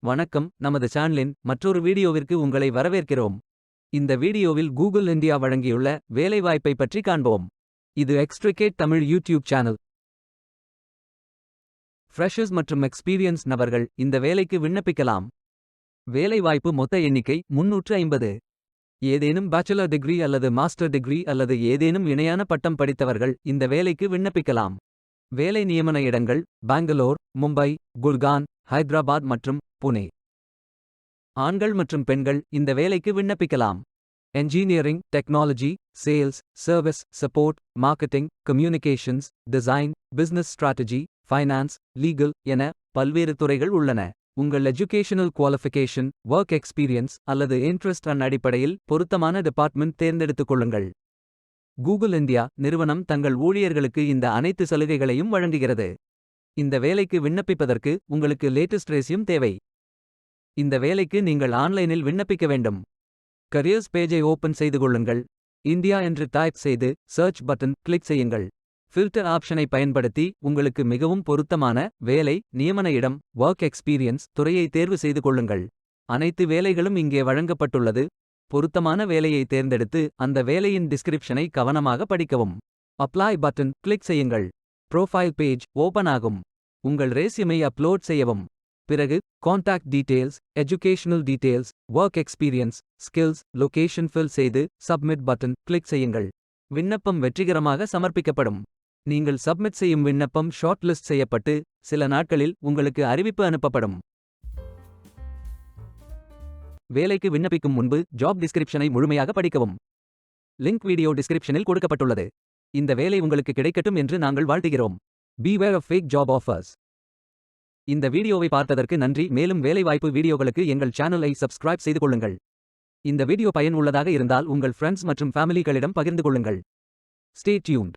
வணக்கம், நமது சேனலின் மற்றொரு வீடியோவிற்கு உங்களை வரவேற்கிறோம். இந்த வீடியோவில் கூகுள் இந்தியா வழங்கியுள்ள வேலைவாய்ப்பை பற்றி காண்போம். இது extricate Tamil YouTube channel. Freshers மற்றும் எக்ஸ்பீரியன்ஸ் நபர்கள் இந்த வேலைக்கு விண்ணப்பிக்கலாம். வேலைவாய்ப்பு மொத்த எண்ணிக்கை 350. ஏதேனும் பேச்சுலர் டிகிரி அல்லது மாஸ்டர் டிகிரி அல்லது ஏதேனும் இணையான பட்டம் படித்தவர்கள் இந்த வேலைக்கு விண்ணப்பிக்கலாம். வேலை நியமன இடங்கள் பெங்களூர், மும்பை, குர்கான், ஹைதராபாத் மற்றும் புனே. ஆண்கள் மற்றும் பெண்கள் இந்த வேலைக்கு விண்ணப்பிக்கலாம். Engineering, technology, sales, service, support, marketing, communications, design, business strategy, finance, legal என பல்வேறு துறைகள் உள்ளன. உங்கள் எஜுகேஷனல் குவாலிஃபிகேஷன், ஒர்க் எக்ஸ்பீரியன்ஸ் அல்லது இன்ட்ரெஸ்ட் அடிப்படையில் பொருத்தமான டிபார்ட்மெண்ட் தேர்ந்தெடுத்துக் கொள்ளுங்கள். கூகுள் இந்தியா நிறுவனம் தங்கள் ஊழியர்களுக்கு இந்த அனைத்து சலுகைகளையும் வழங்குகிறது. இந்த வேலைக்கு விண்ணப்பிப்பதற்கு உங்களுக்கு லேட்டஸ்ட் ரெஸ்யூம் தேவை. இந்த வேலைக்கு நீங்கள் ஆன்லைனில் விண்ணப்பிக்க வேண்டும். கரியர்ஸ் பேஜை ஓபன் செய்து கொள்ளுங்கள். இந்தியா என்று டைப் செய்து சர்ச் பட்டன் கிளிக் செய்யுங்கள். ஃபில்டர் ஆப்ஷனை பயன்படுத்தி உங்களுக்கு மிகவும் பொருத்தமான வேலை, நியமன இடம், ஒர்க் எக்ஸ்பீரியன்ஸ் துறையை தேர்வு செய்து கொள்ளுங்கள். அனைத்து வேலைகளும் இங்கே வழங்கப்பட்டுள்ளது. பொருத்தமான வேலையை தேர்ந்தெடுத்து அந்த வேலையின் டிஸ்கிரிப்ஷனை கவனமாக படிக்கவும். அப்ளை பட்டன் கிளிக் செய்யுங்கள். ப்ரோஃபைல் பேஜ் ஓபன் ஆகும். உங்கள் ரெஸ்யூமை அப்லோட் செய்யவும். பிறகு contact details, educational details, work experience, skills, location fill செய்து சப்மிட் பட்டன் கிளிக் செய்யுங்கள். விண்ணப்பம் வெற்றிகரமாக சமர்ப்பிக்கப்படும். நீங்கள் சப்மிட் செய்யும் விண்ணப்பம் ஷார்ட் லிஸ்ட் செய்யப்பட்டு சில நாட்களில் உங்களுக்கு அறிவிப்பு அனுப்பப்படும். வேலைக்கு விண்ணப்பிக்கும் முன்பு ஜாப் டிஸ்கிரிப்ஷனை முழுமையாக படிக்கவும். லிங்க் வீடியோ டிஸ்கிரிப்ஷனில் கொடுக்கப்பட்டுள்ளது. இந்த வேலை உங்களுக்கு கிடைக்கட்டும் என்று நாங்கள் வாழ்த்துகிறோம். Beware of fake job offers. இந்த வீடியோவை பார்த்ததற்கு நன்றி. மேலும் வேலைவாய்ப்பு வீடியோகளுக்கு எங்கள் சேனலை சப்ஸ்கிரைப் செய்து கொள்ளுங்கள். இந்த வீடியோ பயன் உள்ளதாக இருந்தால் உங்கள் ஃப்ரெண்ட்ஸ் மற்றும் ஃபேமிலிகளிடம் பகிர்ந்து கொள்ளுங்கள். Stay tuned.